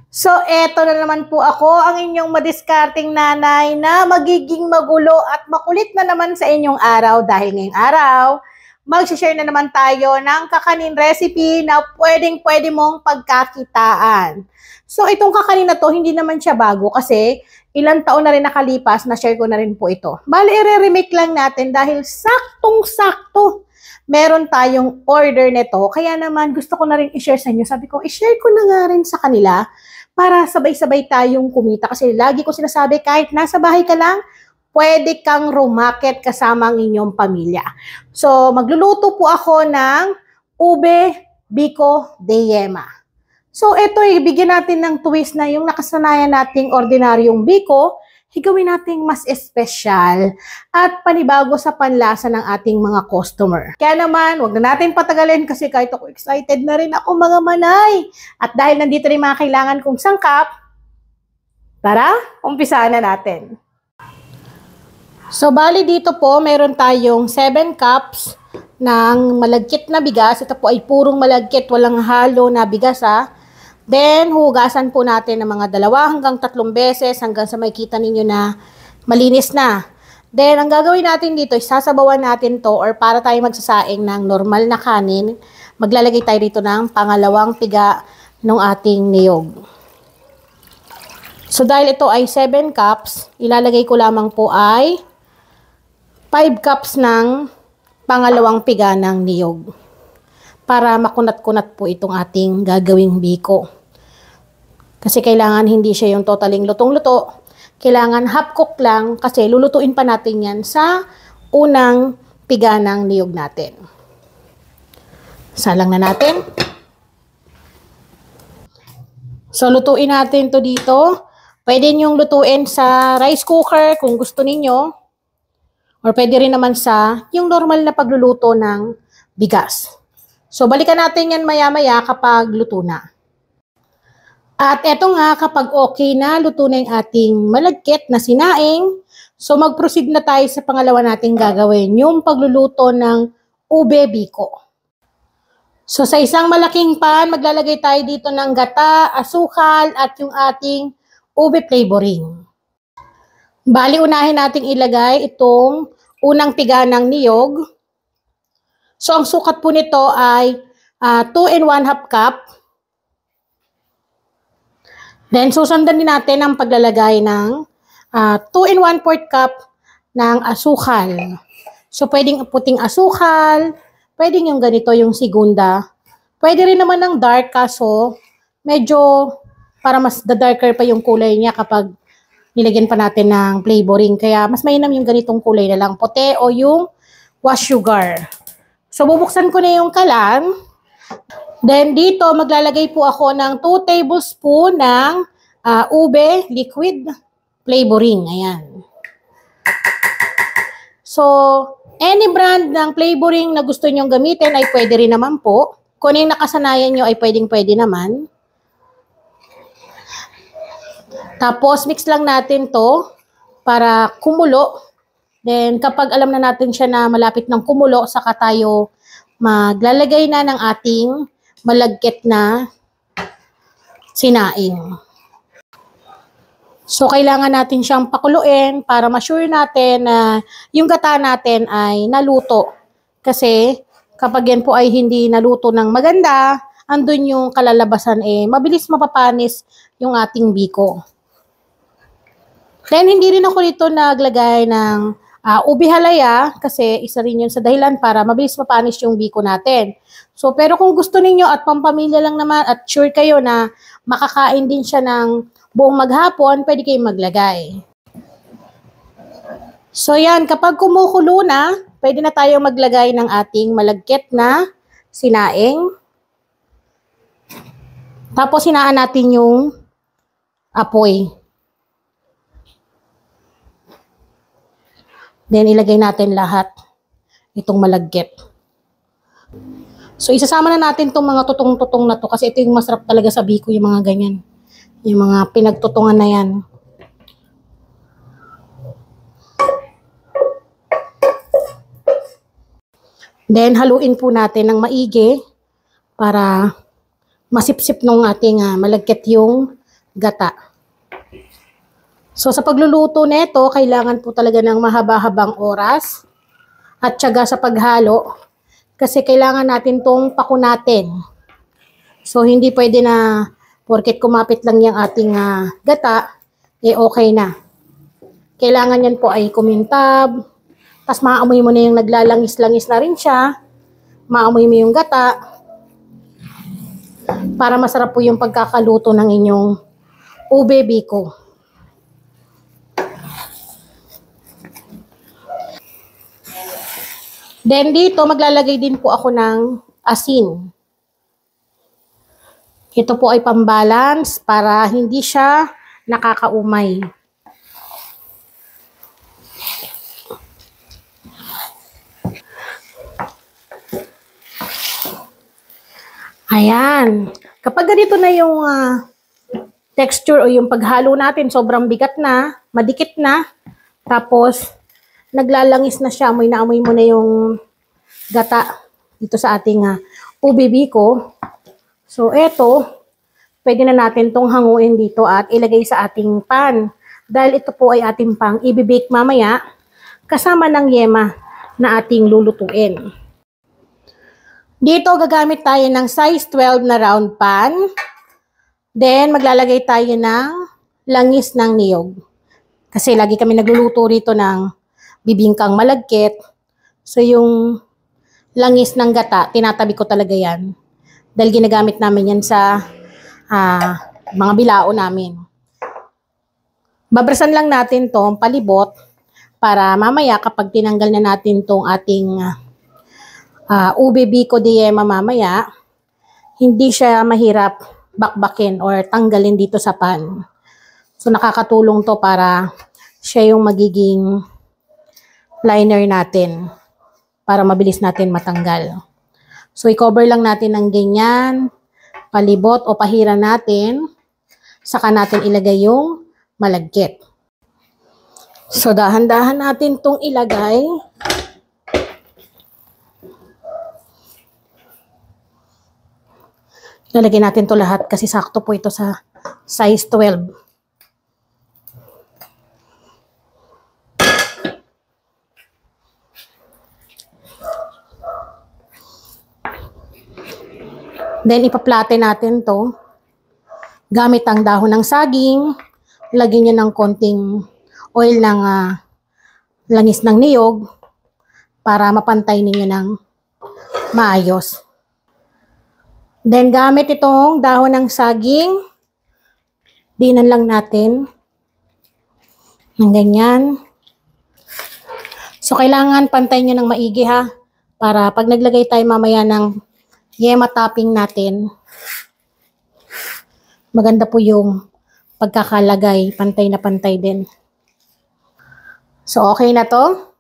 So, eto na naman po ako, ang inyong madiskarting nanay na magiging magulo at makulit na naman sa inyong araw dahil ngayong araw, mag-share na naman tayo ng kakanin recipe na pwedeng-pwede mong pagkakitaan. So, itong kakanin na to, hindi naman siya bago kasi ilang taon na rin nakalipas, na-share ko na rin po ito. Bali, i-remake lang natin dahil saktong-sakto meron tayong order nito. Kaya naman, gusto ko na rin i-share sa inyo. Sabi ko, i-share ko na nga rin sa kanila para sabay-sabay tayong kumita. Kasi lagi ko sinasabi, kahit nasa bahay ka lang, pwede kang rumakit kasama ang inyong pamilya. So, magluluto po ako ng ube biko de yema. So, ito, ibigyan natin ng twist na yung nakasanayan nating ordinaryong biko, higawin nating mas espesyal at panibago sa panlasa ng ating mga customer. Kaya naman, wag na natin patagalin kasi kahit ako excited na rin ako mga manay. At dahil nandito rin mga kailangan kong sangkap, tara, umpisahan na natin. So, bali dito po, meron tayong 7 cups ng malagkit na bigas. Ito po ay purong malagkit, walang halo na bigas ha. Then, hugasan po natin ng mga 2 hanggang 3 beses hanggang sa makita ninyo na malinis na. Then, ang gagawin natin dito, sasabawan natin to or para tayo magsasaing ng normal na kanin, maglalagay tayo dito ng pangalawang piga ng ating niyog. So, dahil ito ay 7 cups, ilalagay ko lamang po ay 5 cups ng pangalawang piga ng niyog para makunat-kunat po itong ating gagawing biko. Kasi kailangan hindi siya yung totaling lutong-luto. Kailangan half cook lang kasi lulutuin pa natin yan sa unang piga ng niyog natin. Salang na natin. So, lutuin natin to dito. Pwede nyong lutuin sa rice cooker kung gusto ninyo. Or pwede rin naman sa yung normal na pagluluto ng bigas. So, balikan natin yan maya-maya kapag luto na. At eto nga, kapag okay na, luto na yung ating malagkit na sinaing. So, mag-proceed na tayo sa pangalawa nating gagawin, yung pagluluto ng ube biko. So, sa isang malaking pan, maglalagay tayo dito ng gata, asukal, at yung ating ube flavoring. Bali, unahin nating ilagay itong unang piga ng niyog. So, ang sukat po nito ay 2 1/2 cup. Then, susundan din natin ang paglalagay ng 2 1/4 cup ng asukal. So, pwedeng puting asukal, pwedeng yung ganito, yung segunda. Pwede rin naman ng dark kaso medyo para mas darker pa yung kulay niya kapag nilagyan pa natin ng flavoring. Kaya, mas mainam yung ganitong kulay na lang, puti o yung wash sugar. So, bubuksan ko na yung kalan. Then, dito, maglalagay po ako ng 2 tablespoon ng ube liquid flavoring. Ayan. So, any brand ng flavoring na gusto nyong gamitin ay pwede rin naman po. Kung yung nakasanayan nyo ay pwedeng-pwede naman. Tapos, mix lang natin to para kumulo. Then, kapag alam na natin siya na malapit ng kumulo, saka tayo maglalagay na ng ating malagkit na sinaing. So, kailangan natin siyang pakuluin para ma-sure natin na yung gata natin ay naluto. Kasi, kapag yan po ay hindi naluto ng maganda, andun yung kalalabasan mabilis mapapanis yung ating biko. Then, hindi rin ako dito naglagay ng ube halaya kasi isa rin yun sa dahilan para mabilis mapanis yung biko natin. So, pero kung gusto ninyo at pampamilya lang naman at sure kayo na makakain din siya ng buong maghapon, pwede kayong maglagay. So, yan. Kapag kumukulo na, pwede na tayo maglagay ng ating malagkit na sinaing. Tapos, hinaan natin yung apoy. Then, ilagay natin lahat itong malagkit. So, isasama na natin itong mga tutong-tutong na to kasi ito yung masarap talaga sa biko, yung mga ganyan. Yung mga pinagtutungan na yan. Then, haluin po natin ng maigi para masipsip nung ating malagkit yung gata. So sa pagluluto nito, kailangan po talaga ng mahaba-habang oras at tiyaga sa paghalo kasi kailangan natin tong pakunatin. So hindi pwede na porket kumapit lang yung ating gata, okay na. Kailangan yan po ay kumintab, tas maamoy mo na yung naglalangis-langis na rin siya, maamoy mo yung gata, para masarap po yung pagkakaluto ng inyong ube biko. Then dito, maglalagay din po ako ng asin. Ito po ay pambalance para hindi siya nakakaumay. Ayan. Kapag ganito na yung texture o yung paghalo natin, sobrang bigat na, madikit na, tapos naglalangis na siya, amoy na amoy mo na yung gata dito sa ating ube biko. So, eto, pwede na natin tong hanguin dito at ilagay sa ating pan. Dahil ito po ay ating pang i-bake mamaya kasama ng yema na ating lulutuin. Dito, gagamit tayo ng size 12 na round pan. Then, maglalagay tayo ng langis ng niyog. Kasi lagi kami nagluluto rito ng bibingkang malagkit. So, yung langis ng gata, tinatabi ko talaga yan. Dahil ginagamit namin yan sa mga bilao namin. Babrasan lang natin tong palibot para mamaya kapag tinanggal na natin tong ating ube biko de yema mamaya, hindi siya mahirap bakbakin or tanggalin dito sa pan. So nakakatulong to para siya yung magiging liner natin para mabilis natin matanggal. So i-cover lang natin ng ganyan, palibot o pahira natin, saka natin ilagay yung malagkit. So dahan-dahan natin tong ilagay. Lalagyan natin to lahat kasi sakto po ito sa size 12. Then ipaplate natin to gamit ang dahon ng saging. Lagyan nyo ng konting oil ng langis ng niyog para mapantay ninyo ng maayos. Then, gamit itong dahon ng saging, dinan lang natin ng ganyan. So, kailangan pantay nyo ng maigi ha, para pag naglagay tayo mamaya ng yema topping natin, maganda po yung pagkakalagay, pantay na pantay din. So, okay na to.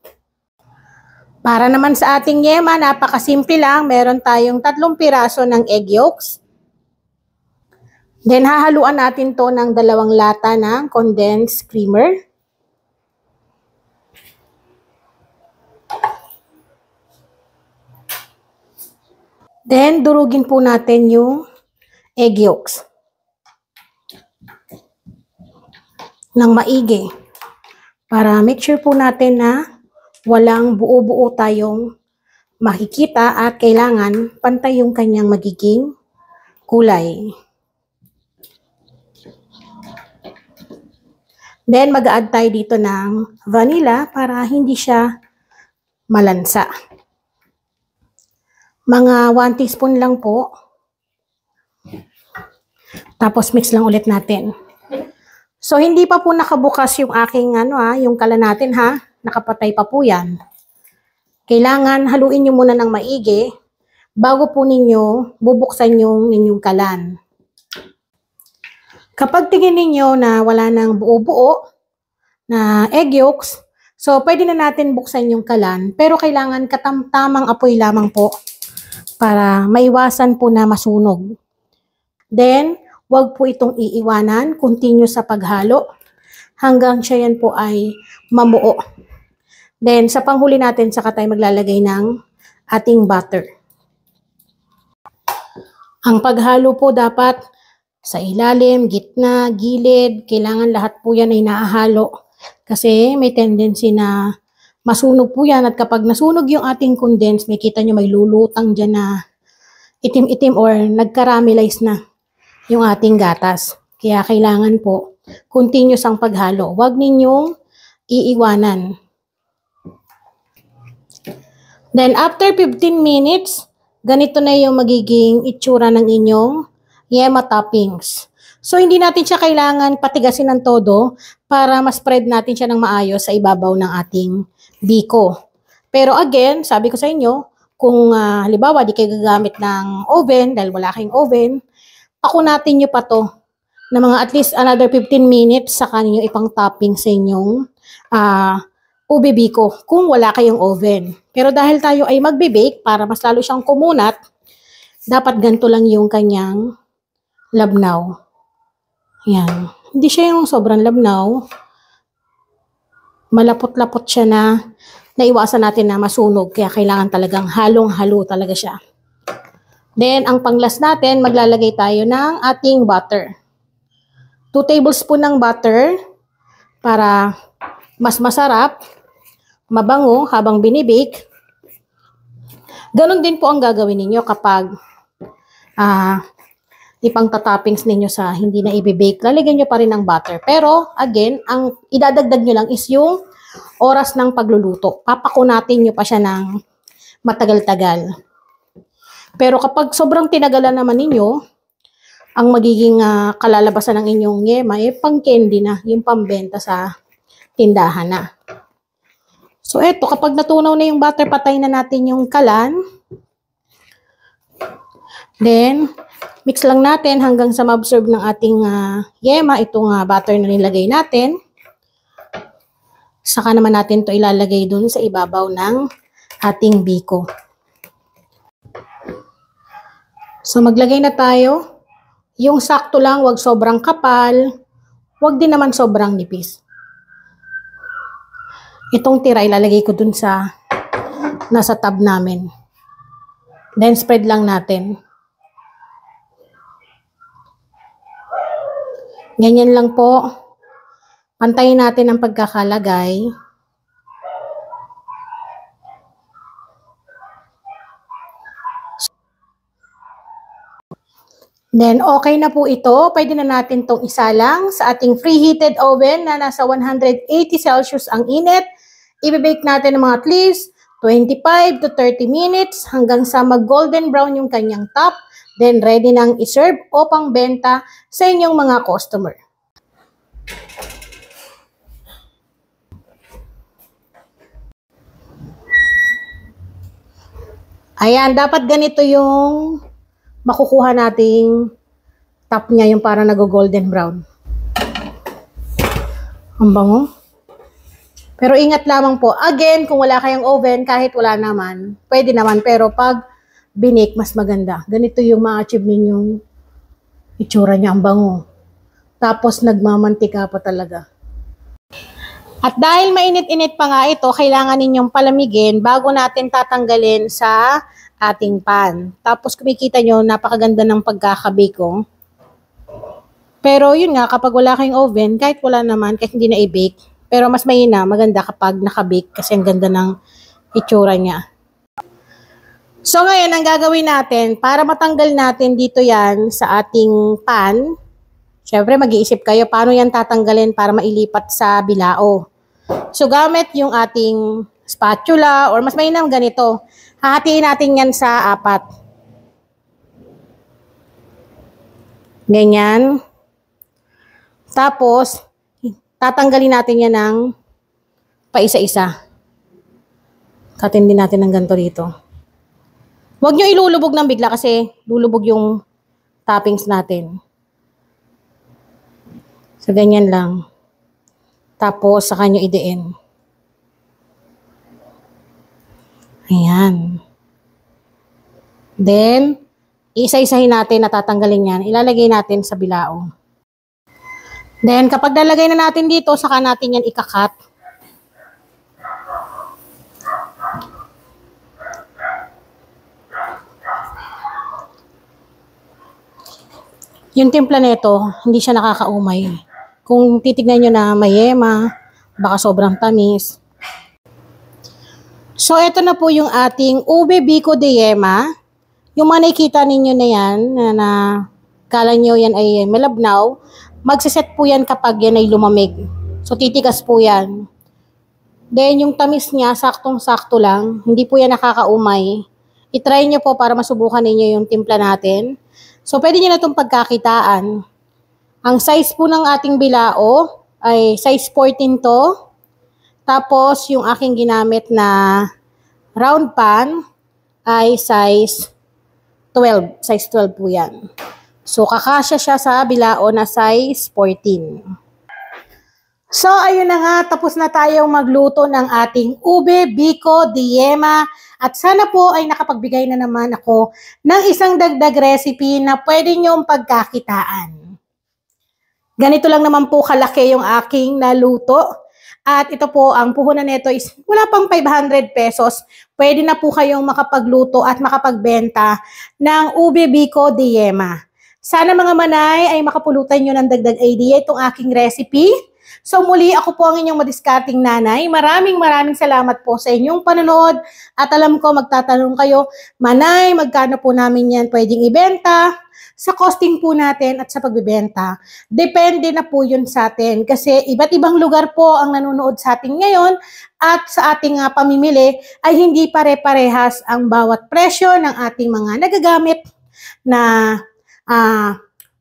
Para naman sa ating yema, napakasimple lang. Meron tayong 3 piraso ng egg yolks. Then, hahaluan natin to ng 2 lata ng condensed creamer. Then, durugin po natin yung egg yolks ng maigi. Para make sure po natin na walang buo-buo tayong makikita at kailangan pantay yung kanyang magiging kulay. Then, mag-a-add tayo dito ng vanilla para hindi siya malansa. Mga 1 teaspoon lang po. Tapos, mix lang ulit natin. So, hindi pa po nakabukas yung aking yung kalan natin ha. Nakapatay pa po yan. Kailangan haluin nyo muna ng maigi bago po ninyo bubuksan yung inyong kalan. Kapag tingin ninyo na wala nang buo-buo na egg yolks, so pwede na natin buksan yung kalan. Pero kailangan katamtamang apoy lamang po para maiwasan po na masunog. Then, wag po itong iiwanan. Continue sa paghalo hanggang siya yan po ay mamuo. Then, sa panghuli natin, saka tayo maglalagay ng ating butter. Ang paghalo po dapat Sa ilalim, gitna, gilid, kailangan lahat po yan ay naahalo. Kasi may tendency na masunog po yan at kapag nasunog yung ating condense, may kita nyo may lulutang dyan na itim-itim or nag-caramelize na yung ating gatas. Kaya kailangan po continuous ang paghalo. Huwag ninyong iiwanan. Then after 15 minutes, ganito na yung magiging itsura ng inyong yema toppings. So hindi natin siya kailangan patigasin ng todo para ma-spread natin siya ng maayos sa ibabaw ng ating biko. Pero again, sabi ko sa inyo, kung halimbawa di kayo gagamit ng oven dahil wala kayong oven, pakunatin nyo pa to na mga at least another 15 minutes saka ninyo ipang topping sa inyong ube biko kung wala kayong oven. Pero dahil tayo ay magbe-bake para mas lalo siyang kumunat, dapat ganito lang yung kanyang labnaw. Yan. Hindi siya yung sobrang labnaw. Malapot-lapot siya na naiwasan natin na masunog. Kaya kailangan talagang halong-halo talaga siya. Then, ang panglas natin, maglalagay tayo ng ating butter. 2 tablespoon ng butter para mas masarap, mabango habang binibake. Ganon din po ang gagawin ninyo kapag ipang toppings ninyo sa hindi na i-bake. Lalagyan nyo pa rin ng butter. Pero, again, ang idadagdag nyo lang is yung oras ng pagluluto. Papakunatin nyo pa siya ng matagal-tagal. Pero kapag sobrang tinagalan naman ninyo, ang magiging kalalabasan ng inyong yema ay pang candy na, yung pambenta sa tindahan na. So, eto, kapag natunaw na yung butter, patay na natin yung kalan. Then, mix lang natin hanggang sa ma-absorb ng ating yema, itong butter na nilagay natin. Saka naman natin to ilalagay dun sa ibabaw ng ating biko. So, maglagay na tayo. Yung sakto lang, wag sobrang kapal, wag din naman sobrang nipis. Itong tira, ilalagay ko dun sa nasa tab namin. Then, spread lang natin. Ganyan lang po. Pantayin natin ang pagkakalagay. Then, okay na po ito. Pwede na natin itong isalang sa ating preheated oven na nasa 180 Celsius ang init. I-bake natin ng mga at least 25 to 30 minutes hanggang sa mag-golden brown yung kanyang top. Then, ready nang iserve o pangbenta sa inyong mga customer. Ayan, dapat ganito yung makukuha nating top niya, yung parang nag-golden brown. Ang bango. Pero ingat lamang po. Again, kung wala kayong oven, kahit wala naman, pwede naman. Pero pag binake, mas maganda. Ganito yung ma-achieve ninyong itsura niya. Ang bango. Tapos nagmamantika pa talaga. At dahil mainit-init pa nga ito, kailangan ninyong palamigin bago natin tatanggalin sa ating pan. Tapos kumikita nyo, napakaganda ng pagkakabake ko. Pero yun nga, kapag wala kayong oven, kahit wala naman, kahit hindi na i-bake, pero mas maganda kapag nakabake kasi ang ganda ng itsura niya. So ngayon, ang gagawin natin, para matanggal natin dito yan sa ating pan, syempre mag-iisip kayo, paano yan tatanggalin para mailipat sa bilao. So gamit yung ating spatula, or mas mainam ganito, hahatiin natin yan sa 4. Ganyan. Tapos, tatanggalin natin yan ng paisa-isa. Katin din natin ng ganito dito. Huwag nyo ilulubog ng bigla kasi lulubog yung toppings natin. So, ganyan lang. Tapos, saka nyo idiin. Ayan. Then, isa-isahin natin na tatanggalin yan. Ilalagay natin sa bilao. Then, kapag nalagay na natin dito, saka natin yan ikakat. Yung timpla nito, hindi siya nakakaumay. Kung titignan nyo na may yema, baka sobrang tamis. So, ito na po yung ating ube biko de yema. Yung mga nakikita ninyo na yan, na kala nyo yan ay malabnaw, magsiset po yan kapag yan ay lumamig. So, titigas po yan. Then, yung tamis niya, saktong-sakto lang. Hindi po yan nakakaumay. I-try nyo po para masubukan ninyo yung timpla natin. So, pwede nyo na itong pagkakitaan. Ang size po ng ating bilao ay size 14 to. Tapos, yung aking ginamit na round pan ay size 12. Size 12 po yan. So, kakasya siya sa bilao na size 14. So, ayun na nga. Tapos na tayong magluto ng ating ube biko de yema. At sana po ay nakapagbigay na naman ako ng isang dagdag recipe na pwede nyong pagkakitaan. Ganito lang naman po kalaki yung aking naluto. At ito po, ang puhunan nito is wala pang 500 pesos. Pwede na po kayong makapagluto at makapagbenta ng ube biko de yema. Sana mga manay ay makapulutan nyo ng dagdag idea itong aking recipe. So muli, ako po ang inyong madiskarting nanay. Maraming salamat po sa inyong panonood. At alam ko, magtatanong kayo, manay, magkano po namin yan pwedeng ibenta? Sa costing po natin at sa pagbibenta. Depende na po yun sa atin. Kasi iba't ibang lugar po ang nanonood sa atin ngayon. At sa ating pamimili ay hindi pare-parehas ang bawat presyo ng ating mga nagagamit na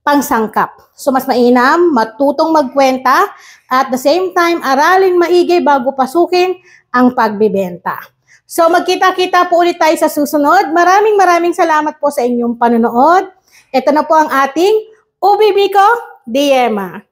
pangsangkap. So mas mainam, matutong magkwenta at the same time, aralin maigi bago pasukin ang pagbibenta. So magkita-kita po ulit tayo sa susunod. Maraming salamat po sa inyong panonood. Ito na po ang ating ube biko de yema.